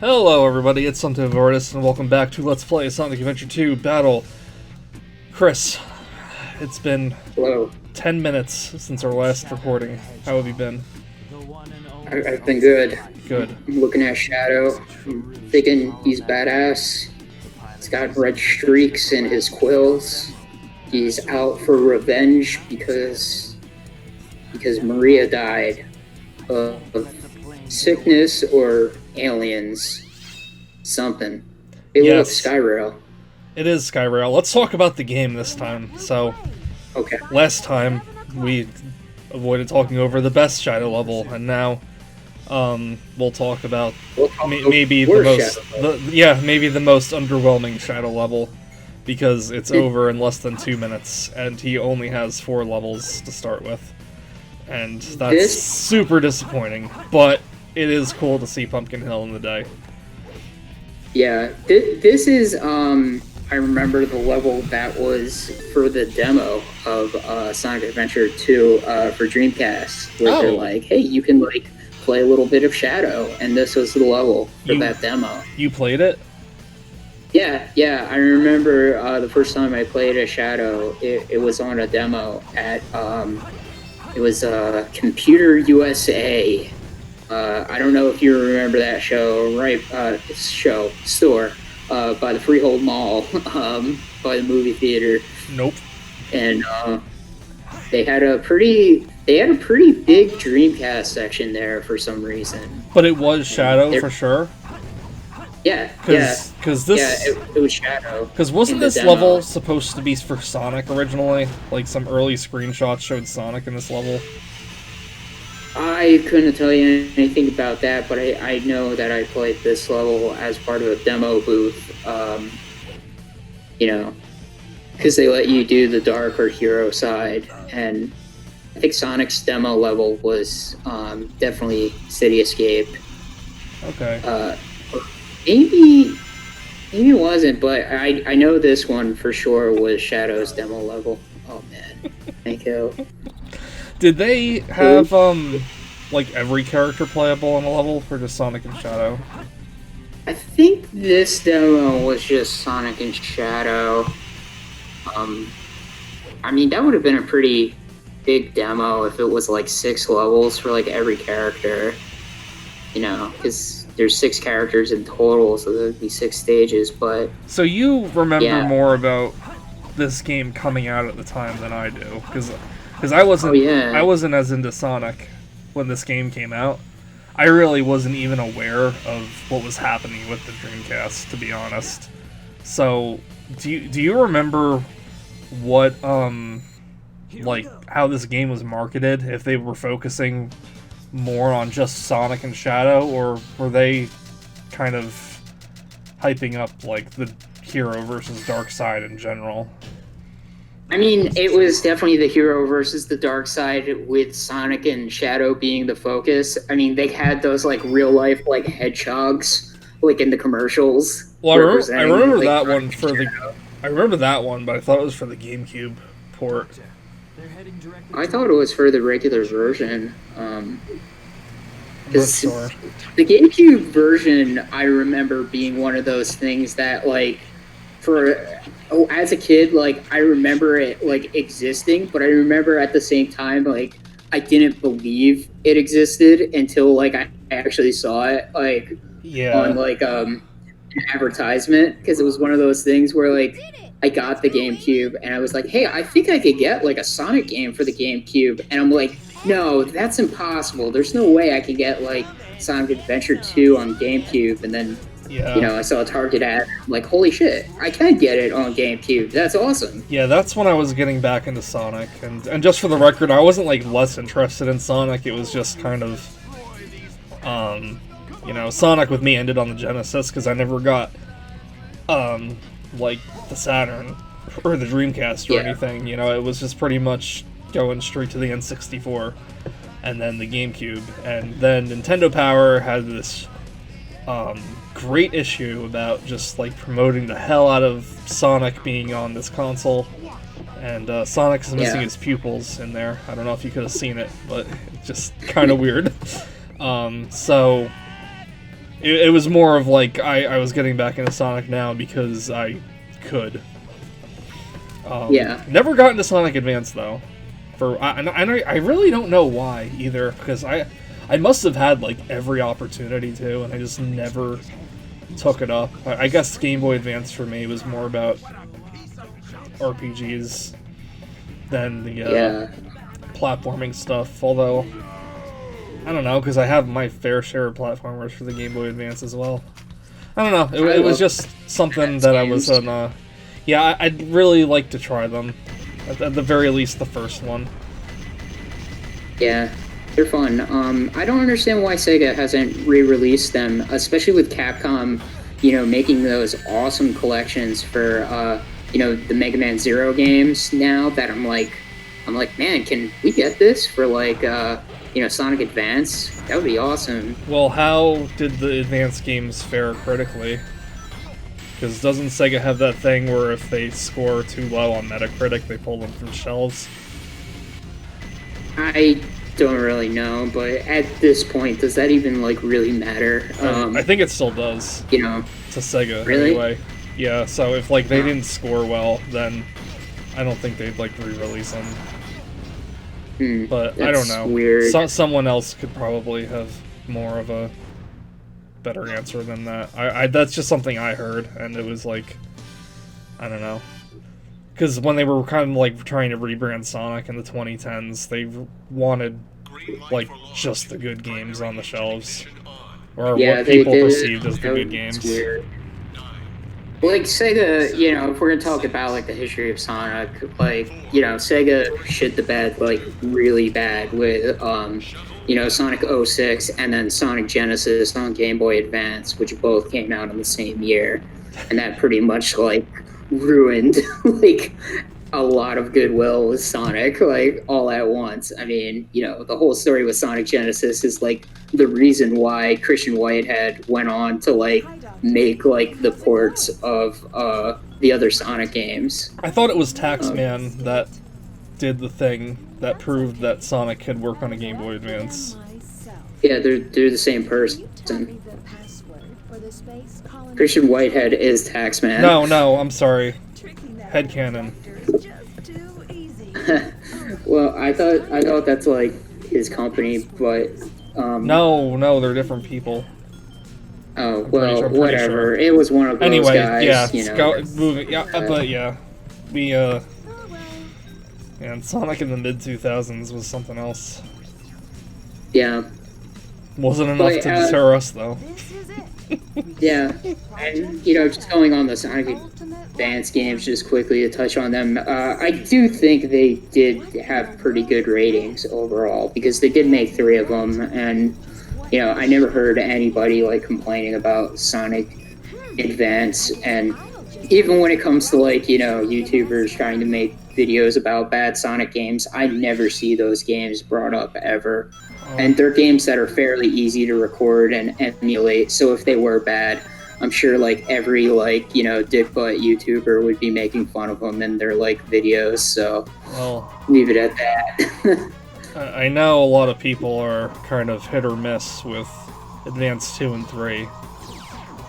Hello everybody, it's sometypeofartist, and welcome back to Let's Play Sonic Adventure 2 Battle. Chris, it's been Hello. 10 minutes since our last recording. How have you been? I've been good. Good. I'm looking at Shadow. I'm thinking he's badass. He's got red streaks in his quills. He's out for revenge because Maria died of sickness or aliens. Something. It looks Skyrail. It is Skyrail. Let's talk about the game this time. So, okay. Last time we avoided talking over the best Shadow level, and now we'll talk about maybe the most underwhelming Shadow level, because it's over in less than 2 minutes, and he only has 4 levels to start with, and that's super disappointing. But it is cool to see Pumpkin Hill in the day. Yeah, this is I remember the level that was for the demo of Sonic Adventure 2 for Dreamcast, where they're like, hey, you can like play a little bit of Shadow, and this was the level for that demo. You played it? Yeah, I remember the first time I played a Shadow, it was on a demo at, it was Computer USA. I don't know if you remember that show, right? Store by the Freehold Mall, by the movie theater. Nope. And they had a pretty big Dreamcast section there for some reason. But it was Shadow for sure. Yeah, because this it was Shadow. Because wasn't this level supposed to be for Sonic originally? Like some early screenshots showed Sonic in this level. I couldn't tell you anything about that, but I know that I played this level as part of a demo booth, because they let you do the darker hero side, and I think Sonic's demo level was definitely City Escape. Okay. Maybe it wasn't, but I know this one for sure was Shadow's demo level. Oh man, thank you. Did they have, like, every character playable on a level, or just Sonic and Shadow? I think this demo was just Sonic and Shadow. I mean, that would have been a pretty big demo if it was, like, 6 levels for, like, every character. You know, because there's 6 characters in total, so there would be 6 stages, but... So you remember more about this game coming out at the time than I do, because I wasn't as into Sonic when this game came out. I really wasn't even aware of what was happening with the Dreamcast, to be honest. So, do you remember what like how this game was marketed? If they were focusing more on just Sonic and Shadow, or were they kind of hyping up like the hero versus dark side in general? I mean, it was definitely the hero versus the dark side, with Sonic and Shadow being the focus. I mean, they had those like real life like hedgehogs like in the commercials. Well, I remember that one for the. I remember that one, but I thought it was for the GameCube port. I thought it was for the regular version. Sure. The GameCube version, I remember being one of those things that like as a kid, like, I remember it, like, existing, but I remember at the same time, like, I didn't believe it existed until, like, I actually saw it, like, on, like, an advertisement, because it was one of those things where, like, I got the GameCube, and I was like, hey, I think I could get, like, a Sonic game for the GameCube, and I'm like, no, that's impossible. There's no way I can get, like, Sonic Adventure 2 on GameCube, and then... Yeah. You know, I saw a Target ad, like, holy shit, I can get it on GameCube. That's awesome. Yeah, that's when I was getting back into Sonic. And just for the record, I wasn't, like, less interested in Sonic. It was just kind of, Sonic with me ended on the Genesis, because I never got, like, the Saturn or the Dreamcast or anything. You know, it was just pretty much going straight to the N64 and then the GameCube. And then Nintendo Power had this, great issue about just like promoting the hell out of Sonic being on this console, and Sonic's missing his pupils in there. I don't know if you could have seen it, but it's just kind of weird. So it was more of like I was getting back into Sonic now because I could. Yeah. Never got into Sonic Advance though. I really don't know why either, because I must have had like every opportunity to, and I just never took it up. I guess Game Boy Advance for me was more about RPGs than the platforming stuff, although I don't know, because I have my fair share of platformers for the Game Boy Advance as well. I don't know, it was just something that I was on, yeah, I'd really like to try them, at the very least the first one. Yeah, they're fun. I don't understand why Sega hasn't re-released them, especially with Capcom, making those awesome collections for, the Mega Man Zero games now, that I'm like, man, can we get this for like, Sonic Advance? That would be awesome. Well, how did the Advance games fare critically? Because doesn't Sega have that thing where if they score too low on Metacritic, they pull them from shelves? I don't really know, but at this point, does that even like really matter? I think it still does. To Sega, really? Anyway. Yeah, so if like they didn't score well, then I don't think they'd like re-release them. But I don't know. Weird. Someone else could probably have more of a better answer than that. That's just something I heard, and it was like, I don't know. Because when they were kind of like trying to rebrand Sonic in the 2010s, they wanted like just the good games on the shelves, or what people perceived as the good games. Weird. Like Sega, if we're gonna talk about like the history of Sonic, like Sega shit the bed like really bad with Sonic 06 and then Sonic Genesis on Game Boy Advance, which both came out in the same year, and that pretty much like ruined like a lot of goodwill with Sonic, like all at once. I mean, the whole story with Sonic Genesis is like the reason why Christian Whitehead went on to like make like the ports of the other Sonic games. I thought it was Taxman that did the thing that proved that Sonic could work on a Game Boy Advance. Yeah, they're the same person. Christian Whitehead is Taxman. No, I'm sorry. Headcanon. Well, I thought that's like his company, but no, they're different people. Oh well, whatever. Sure. It was one of those guys. Moving. Yeah, but yeah, and Sonic in the mid 2000s was something else. Yeah. Wasn't enough to deter us though. Yeah, and just going on the Sonic Advance games, just quickly to touch on them, I do think they did have pretty good ratings overall, because they did make 3 of them, and I never heard anybody like complaining about Sonic Advance. And even when it comes to like YouTubers trying to make videos about bad Sonic games, I never see those games brought up ever. And they're games that are fairly easy to record and emulate, so if they were bad, I'm sure like every like dick butt YouTuber would be making fun of them in their like videos, so leave it at that. I know a lot of people are kind of hit or miss with Advance 2 and 3,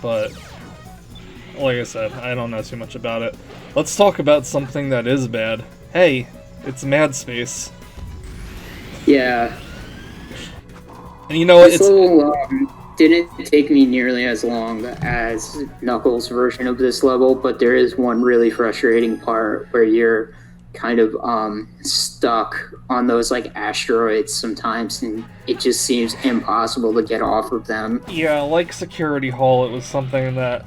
but like I said, I don't know too much about it. Let's talk about something that is bad. Hey, it's Mad Space. Yeah. And it's level didn't take me nearly as long as Knuckles' version of this level, but there is one really frustrating part where you're kind of stuck on those like asteroids sometimes, and it just seems impossible to get off of them. Yeah, like Security Hall, it was something that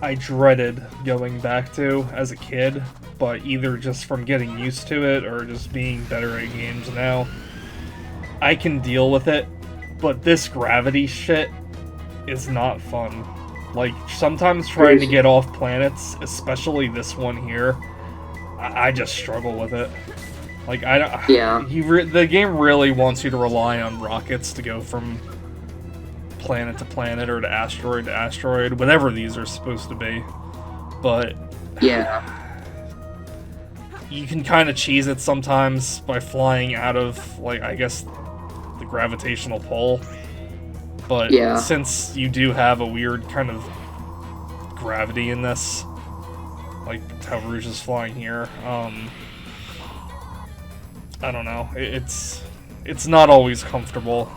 I dreaded going back to as a kid, but either just from getting used to it or just being better at games now, I can deal with it. But this gravity shit is not fun. Like, sometimes trying to get off planets, especially this one here, I just struggle with it. Like, I don't... Yeah. The game really wants you to rely on rockets to go from planet to planet or to asteroid, whatever these are supposed to be. But... Yeah. You can kind of cheese it sometimes by flying out of, like, I guess... gravitational pull, But since you do have a weird kind of gravity in this, like how Rouge is flying here, I don't know. It's not always comfortable.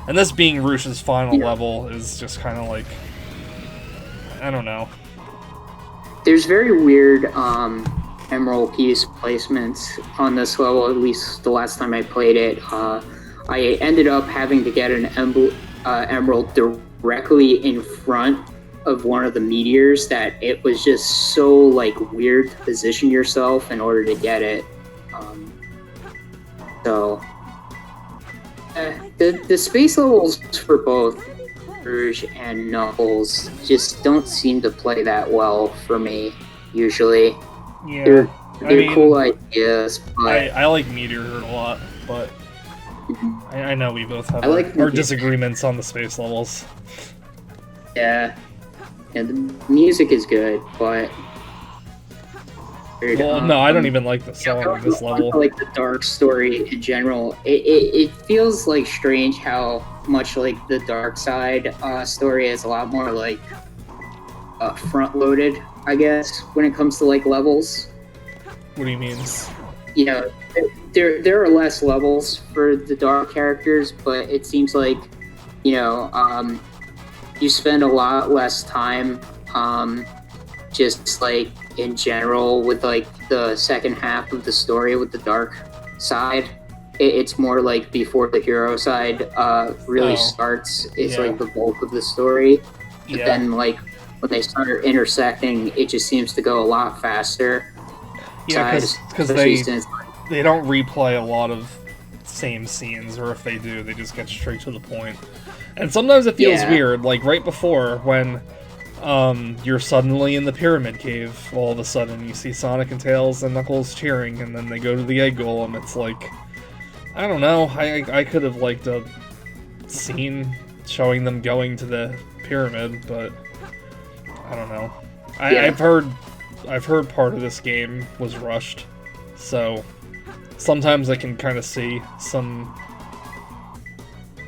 And this being Rouge's final level is just kind of like, I don't know. There's very weird emerald piece placements on this level, at least the last time I played it. I ended up having to get an emerald directly in front of one of the meteors that it was just so like weird to position yourself in order to get it. The space levels for both Rouge and Knuckles just don't seem to play that well for me, usually. Yeah, they're cool ideas, but... I like Meteor a lot, but I know we both have our disagreements on the space levels. Yeah, the music is good, but... Well, no, I don't even like the song on this level. I like the dark story in general. It feels like strange how much like the dark side story is a lot more like front-loaded, I guess, when it comes to like levels. What do you mean? You know, there are less levels for the dark characters, but it seems like, you know, you spend a lot less time just like in general with like the second half of the story with the dark side. It's more like before the hero side really starts, it's like the bulk of the story. But then like when they start intersecting, it just seems to go a lot faster. Yeah, because they don't replay a lot of same scenes, or if they do, they just get straight to the point. And sometimes it feels weird, like right before when you're suddenly in the Pyramid Cave, all of a sudden you see Sonic and Tails and Knuckles cheering, and then they go to the Egg Golem. It's like, I don't know, I could have liked a scene showing them going to the pyramid, but I don't know. I've heard part of this game was rushed, so sometimes I can kind of see some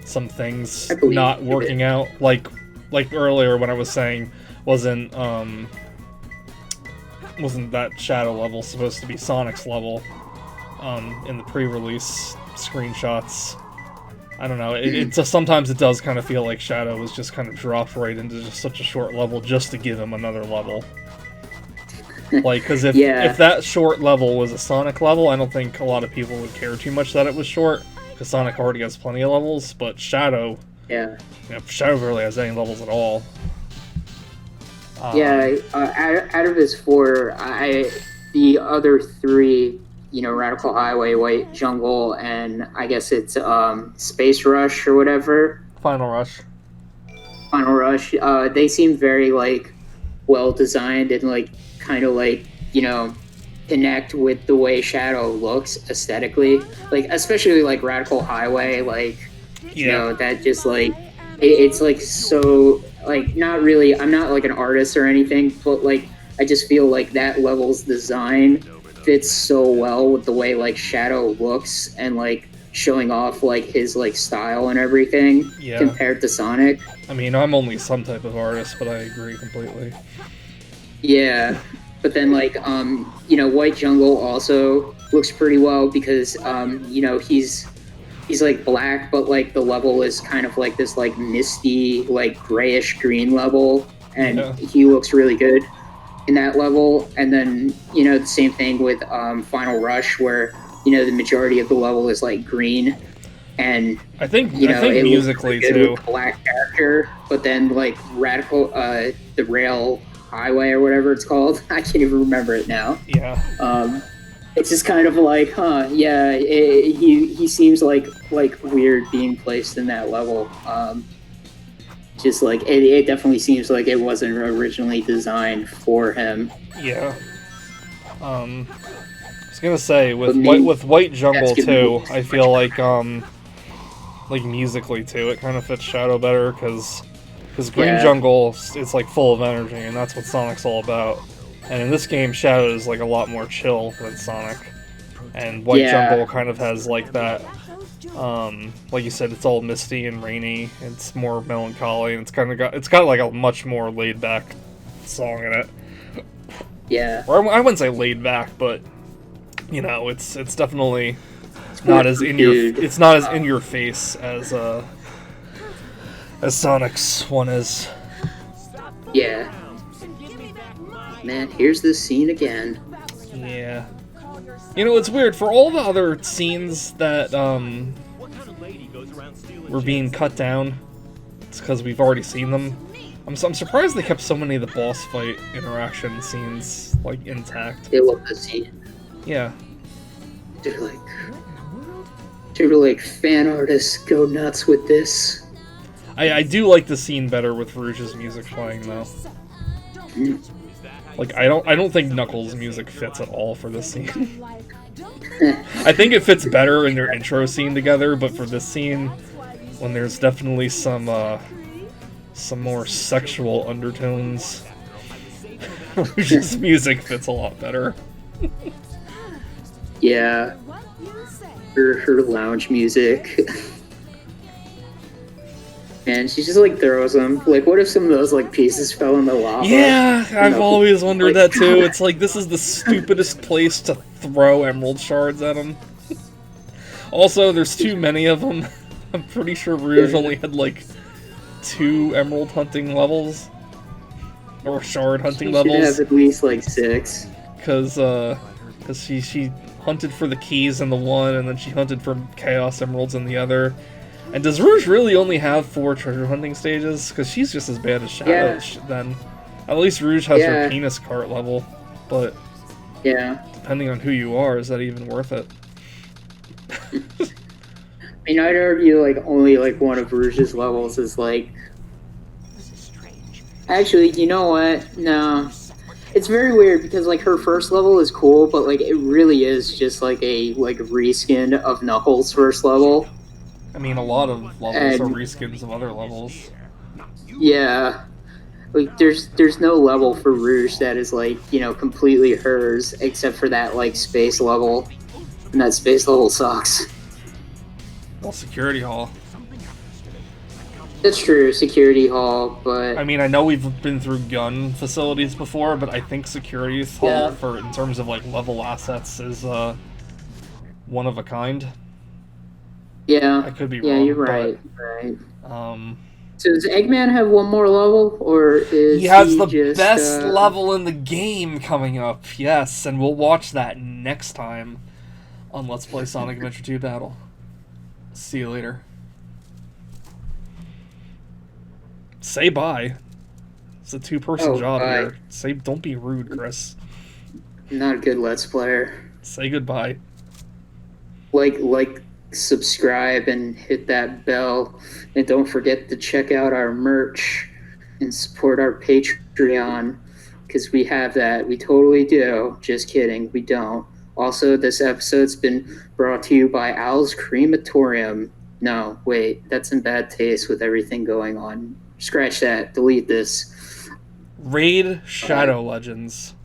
things not working out, like earlier when I was saying wasn't that Shadow level supposed to be Sonic's level in the pre-release screenshots. I don't know, it just sometimes it does kind of feel like Shadow was just kind of dropped right into just such a short level just to give him another level. Like, because if that short level was a Sonic level, I don't think a lot of people would care too much that it was short, because Sonic already has plenty of levels, but Shadow... Shadow barely has any levels at all. Out of his four, the other three, you know, Radical Highway, White Jungle, and I guess it's Space Rush or whatever. Final Rush. They seem very like well designed and like kind of like, you know, connect with the way Shadow looks aesthetically. Like especially like Radical Highway, like you know, that just like it's like so like not really, I'm not like an artist or anything, but like I just feel like that level's design fits so well with the way like Shadow looks and like showing off like his like style and everything compared to Sonic. I mean, I'm only some type of artist, but I agree completely. Yeah, but then like you know, White Jungle also looks pretty well because you know, he's like black, but like the level is kind of like this like misty like grayish green level, and he looks really good in that level. And then, you know, the same thing with Final Rush, where, you know, the majority of the level is like green, and I think musically too, with the black character. But then like Radical the Rail Highway or whatever it's called, I can't even remember it now. It's just kind of like, he seems like weird being placed in that level. Just like it definitely seems like it wasn't originally designed for him. Yeah. I was gonna say with White Jungle too, I feel like musically too, it kind of fits Shadow better because Green Jungle is like full of energy, and that's what Sonic's all about. And in this game, Shadow is like a lot more chill than Sonic, and White Jungle kind of has like that Like you said, it's all misty and rainy. It's more melancholy, and it's got like a much more laid back song in it. Yeah. Or I wouldn't say laid back, but you know, it's definitely not as in your face as Sonic's one is. Yeah. Man, here's this scene again. Yeah. You know, it's weird. For all the other scenes that were being cut down, it's because we've already seen them. I'm surprised they kept so many of the boss fight interaction scenes like intact. They love the scene. Yeah. They're like fan artists go nuts with this. I do like the scene better with Rouge's music playing though. Like I don't think Knuckles' music fits at all for this scene. I think it fits better in their intro scene together, but for this scene, when there's definitely some more sexual undertones, Rouge's music fits a lot better. Yeah. Her lounge music. And she just like throws them. Like, what if some of those like pieces fell in the lava? Yeah, I've always wondered that too. It's like this is the stupidest place to throw emerald shards at them. Also, there's too many of them. I'm pretty sure Rouge only had like 2 emerald hunting levels or shard hunting levels. She have at least like 6. Because she hunted for the keys in the one, and then she hunted for chaos emeralds in the other. And does Rouge really only have 4 treasure hunting stages? Because she's just as bad as Shadow then. At least Rouge has her penis cart level, but depending on who you are, is that even worth it? I mean, I'd argue like only like one of Rouge's levels is like. Actually, you know what? No, it's very weird because like her first level is cool, but like it really is just like a reskin of Knuckles' first level. I mean, a lot of levels are reskins of other levels. Yeah. Like, there's no level for Rouge that is, like, you know, completely hers, except for that, like, space level. And that space level sucks. Well, Security Hall. That's true, Security Hall, but... I mean, I know we've been through gun facilities before, but I think Security Hall, in terms of, like, level assets, is, one of a kind. Yeah. I could be wrong. Yeah, you're right. So does Eggman have one more level, or is he has the best level in the game coming up? Yes, and we'll watch that next time on Let's Play Sonic Adventure 2 Battle. See you later. Say bye. It's a 2-person job here. Don't be rude, Chris. I'm not a good Let's Player. Say goodbye. Like. Subscribe and hit that bell, and don't forget to check out our merch and support our Patreon, because we have that. We totally do. Just kidding, we don't. Also, this episode's been brought to you by Al's Crematorium. No, wait, that's in bad taste with everything going on. Scratch that, delete this. Raid Shadow Legends.